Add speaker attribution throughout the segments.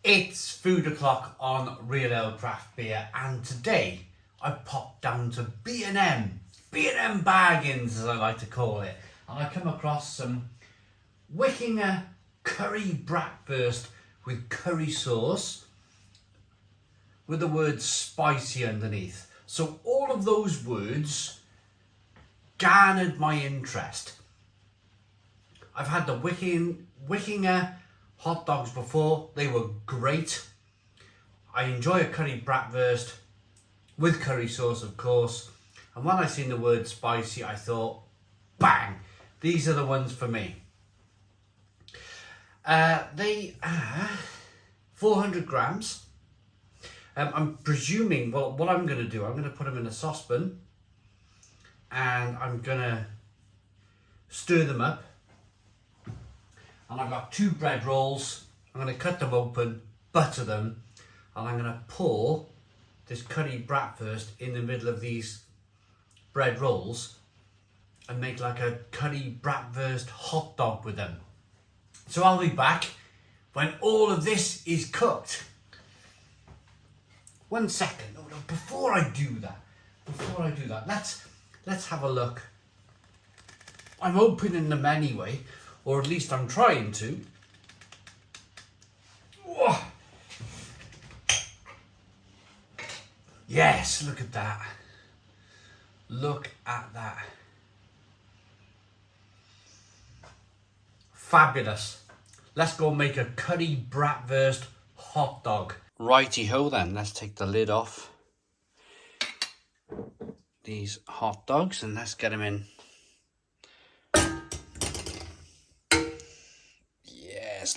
Speaker 1: It's food o'clock on Real Ale Craft Beer, and today I popped down to B&M Bargains, as I like to call it, and I come across some Wikinger curry bratwurst with curry sauce with the word spicy underneath. So all of those words garnered my interest. I've had the Wikinger hot dogs before. They were great. I enjoy a curry bratwurst with curry sauce, of course. And when I seen the word spicy, I thought, bang, these are the ones for me. They are 400 grams. I'm presuming, well, what I'm going to do, I'm going to put them in a saucepan and I'm going to stir them up. And I've got 2 bread rolls. I'm going to cut them open, butter them, and I'm going to pour this curry bratwurst in the middle of these bread rolls and make like a curry bratwurst hot dog with them. So I'll be back when all of this is cooked. 1 second. No, before I do that, let's have a look. I'm opening them anyway. Or at least I'm trying to. Whoa. Yes, look at that. Look at that. Fabulous. Let's go make a curry bratwurst hot dog. Righty-ho then, let's take the lid off these hot dogs and let's get them in.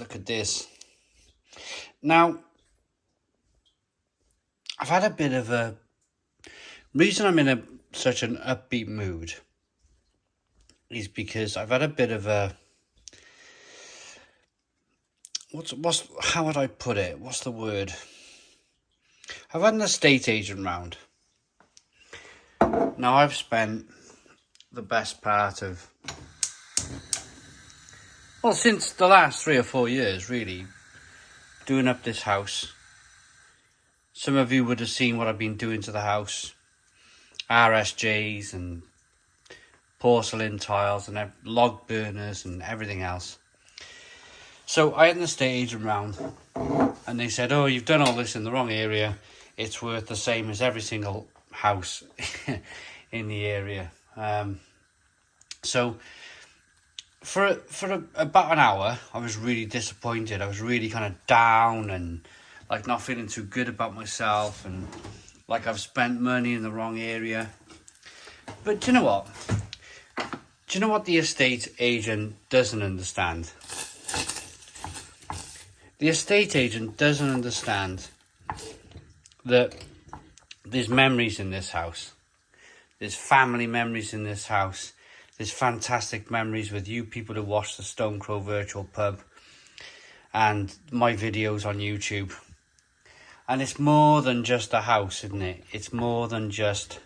Speaker 1: Look at this. Now, I've had a bit of a reason I'm in such an upbeat mood is because I've had a bit of a how would I put it? What's the word? I've had an estate agent round. Now I've spent the best part of since the last 3 or 4 years, really, doing up this house. Some of you would have seen what I've been doing to the house. RSJs and porcelain tiles and log burners and everything else. So I had an estate agent round and they said, oh, you've done all this in the wrong area. It's worth the same as every single house in the area. For about an hour, I was really disappointed. I was really kind of down and like not feeling too good about myself and like I've spent money in the wrong area. But do you know what? Do you know what the estate agent doesn't understand? The estate agent doesn't understand that there's memories in this house. There's family memories in this house. There's fantastic memories with you people who watch the Stone Crow Virtual Pub and my videos on YouTube. And it's more than just a house, isn't it? It's more than just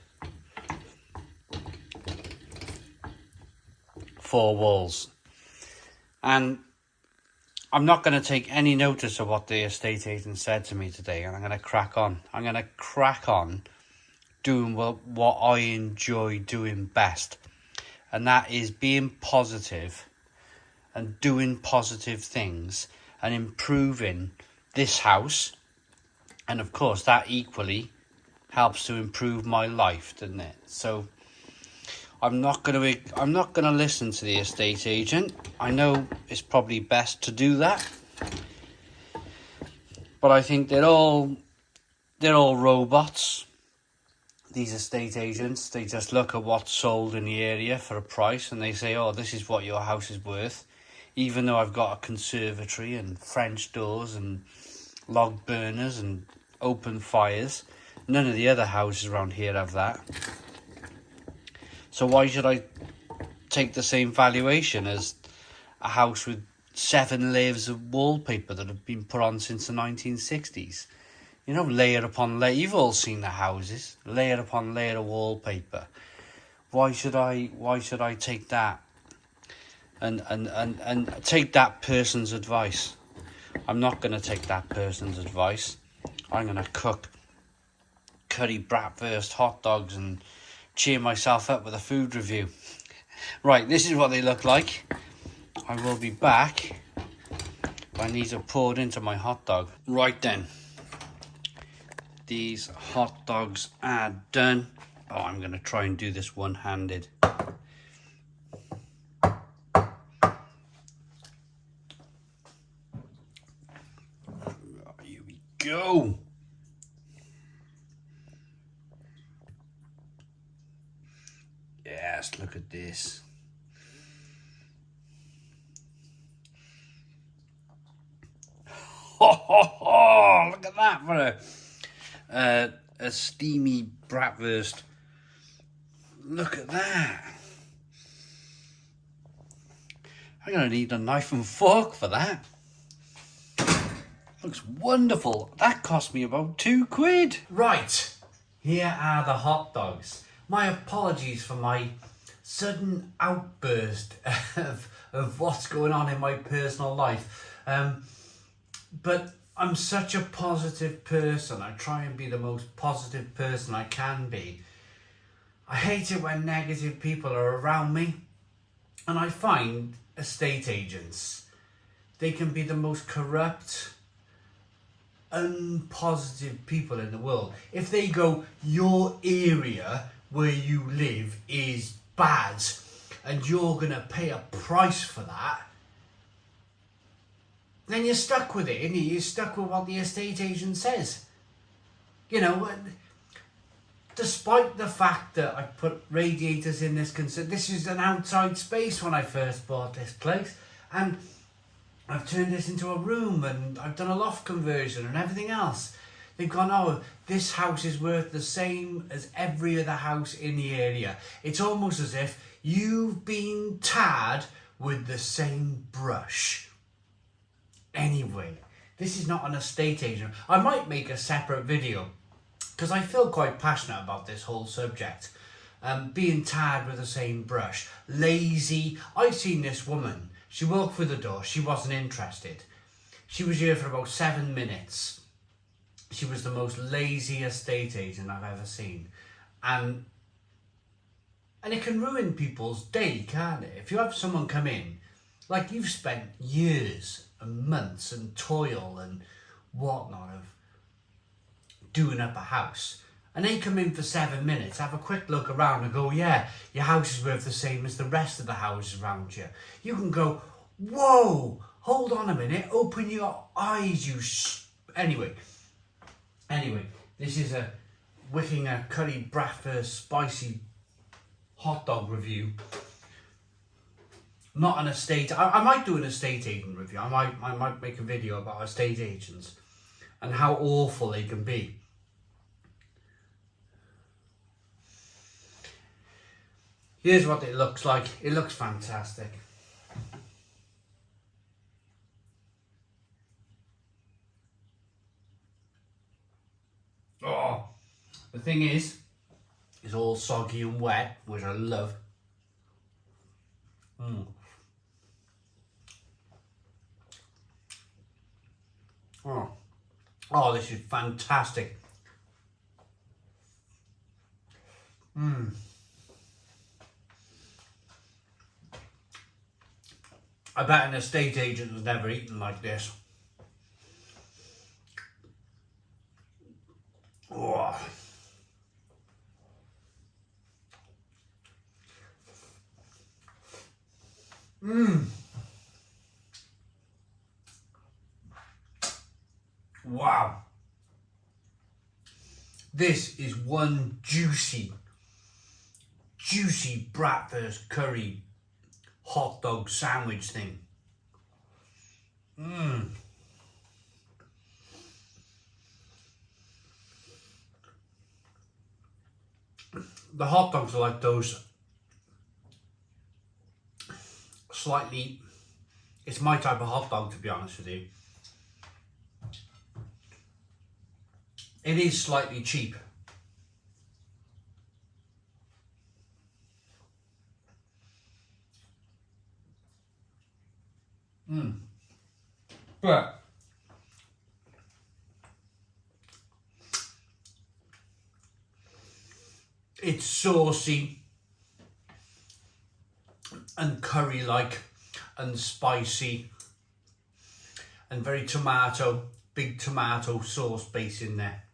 Speaker 1: 4 walls. And I'm not going to take any notice of what the estate agent said to me today, and I'm going to crack on. I'm going to crack on doing what I enjoy doing best. And that is being positive and doing positive things and improving this house. And of course, that equally helps to improve my life, doesn't it? So I'm not gonna listen to the estate agent. I know it's probably best to do that, but I think they're all robots. These estate agents, they just look at what's sold in the area for a price and they say, oh, this is what your house is worth. Even though I've got a conservatory and French doors and log burners and open fires, none of the other houses around here have that. So why should I take the same valuation as a house with 7 layers of wallpaper that have been put on since the 1960s? You know, layer upon layer. You've all seen the houses, layer upon layer of wallpaper. Why should I take that and take that person's advice? I'm not going to take that person's advice. I'm going to cook curry bratwurst hot dogs and cheer myself up with a food review. Right, this is what they look like. I will be back when these are poured into my hot dog. Right then, these hot dogs are done. Oh, I'm going to try and do this one-handed. Here we go. Yes, look at this. Ho, ho, ho, look at that for a steamy bratwurst. Look at that. I'm going to need a knife and fork for that. Looks wonderful. That cost me about £2. Right, here are the hot dogs. My apologies for my sudden outburst of what's going on in my personal life. But I'm such a positive person. I try and be the most positive person I can be. I hate it when negative people are around me. And I find estate agents, they can be the most corrupt, unpositive people in the world. If they go, your area where you live is bad and you're going to pay a price for that, then you're stuck with it, isn't you? You're stuck with what the estate agent says. You know, despite the fact that I put radiators in this is an outside space when I first bought this place, and I've turned this into a room and I've done a loft conversion and everything else. They've gone, oh, this house is worth the same as every other house in the area. It's almost as if you've been tarred with the same brush. Anyway, this is not an estate agent. I might make a separate video because I feel quite passionate about this whole subject. Being tarred with the same brush. Lazy. I've seen this woman. She walked through the door. She wasn't interested. She was here for about 7 minutes. She was the most lazy estate agent I've ever seen. And it can ruin people's day, can't it? If you have someone come in, like you've spent years and months and toil and whatnot of doing up a house, and they come in for 7 minutes, have a quick look around and go, yeah, your house is worth the same as the rest of the houses around you. You can go, whoa, hold on a minute, open your eyes, you Anyway, this is a Wikinger curry bratwurst spicy hot dog review. Not an estate. I might do an estate agent review. I might make a video about estate agents and how awful they can be. Here's what it looks like. It looks fantastic. Oh, the thing is, it's all soggy and wet, which I love. Oh, this is fantastic. I bet an estate agent has never eaten like this. Oh. Wow. This is one juicy bratwurst curry hot dog sandwich thing. The hot dogs are like those slightly, it's my type of hot dog, to be honest with you. It is slightly cheap. But It's saucy and curry-like and spicy and very tomato, big tomato sauce base in there.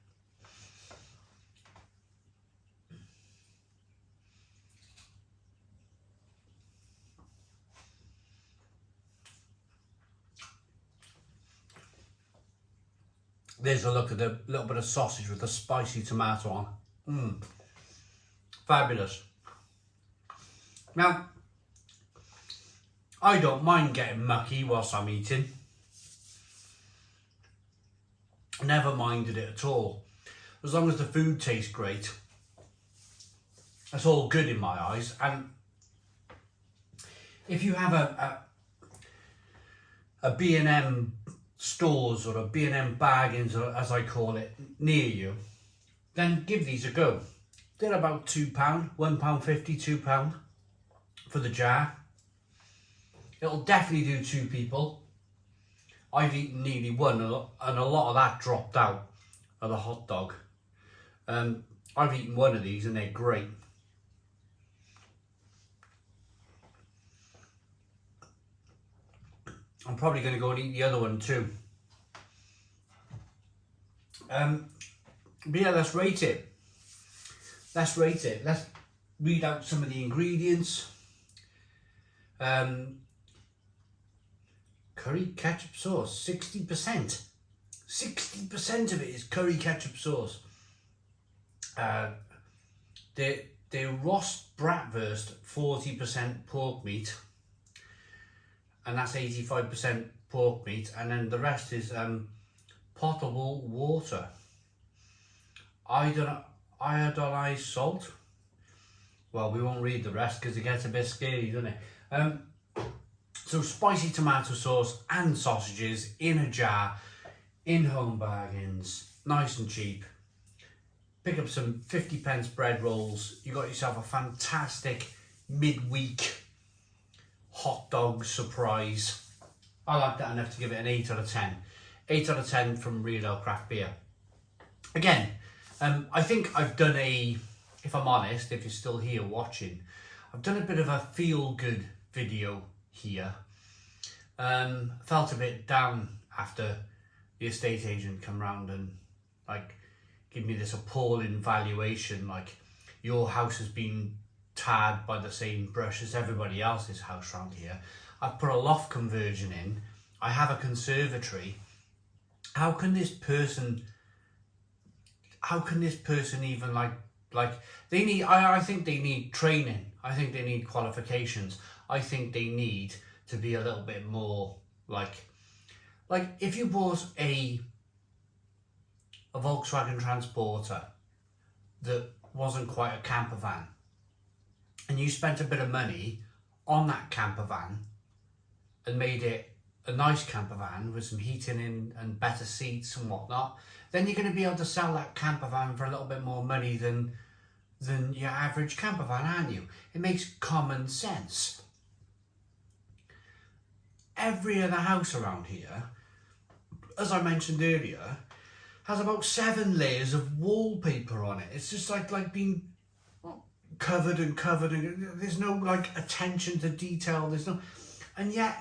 Speaker 1: There's a look at the little bit of sausage with the spicy tomato on. Fabulous. Now, I don't mind getting mucky whilst I'm eating. Never minded it at all. As long as the food tastes great, that's all good in my eyes. And if you have a B&M stores or a B&M baggins, or as I call it, near you, then give these a go. They're about £2, £1.50, £2 for the jar. It'll definitely do 2 people. I've eaten nearly one, and a lot of that dropped out of the hot dog. I've eaten one of these and they're great. I'm probably going to go and eat the other one too. But yeah, let's rate it. Let's read out some of the ingredients. Curry ketchup sauce, 60%. 60% of it is curry ketchup sauce. The roast bratwurst, 40% pork meat, and that's 85% pork meat, and then the rest is potable water, iodized salt. Well, we won't read the rest because it gets a bit scary, doesn't it? So spicy tomato sauce and sausages in a jar, in home bargains, nice and cheap. Pick up some 50p bread rolls. You got yourself a fantastic midweek hot dog surprise. I like that enough to give it an 8 out of 10. 8 out of 10 from Real Ale Craft Beer. Again, I think I've done if I'm honest, if you're still here watching, I've done a bit of a feel-good video here. Felt a bit down after the estate agent come round and give me this appalling valuation, your house has been tarred by the same brush as everybody else's house around here. I've put a loft conversion in. I have a conservatory. How can this person even they need, I think they need training. I think they need qualifications. I think they need to be a little bit more like if you bought a Volkswagen Transporter that wasn't quite a camper van, and you spent a bit of money on that camper van and made it a nice camper van with some heating in and better seats and whatnot, then you're going to be able to sell that camper van for a little bit more money than your average camper van, aren't you? It makes common sense. Every other house around here, as I mentioned earlier, has about 7 layers of wallpaper on it. It's just like being covered and there's no attention to detail. There's no, and yet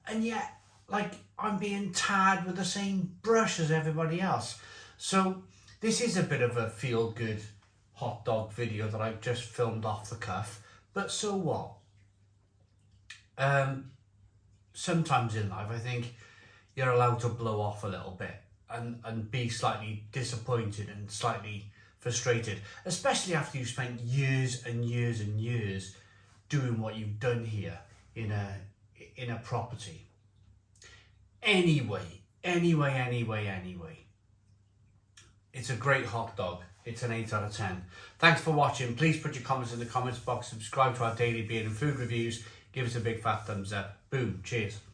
Speaker 1: I'm being tarred with the same brush as everybody else. So this is a bit of a feel-good hot dog video that I've just filmed off the cuff, but so what? Sometimes in life I think you're allowed to blow off a little bit and be slightly disappointed and slightly frustrated, especially after you've spent years and years and years doing what you've done here in a property. Anyway, it's a great hot dog. It's an 8 out of 10. Thanks for watching. Please put your comments in the comments box. Subscribe to our daily beer and food reviews. Give us a big fat thumbs up. Boom. Cheers.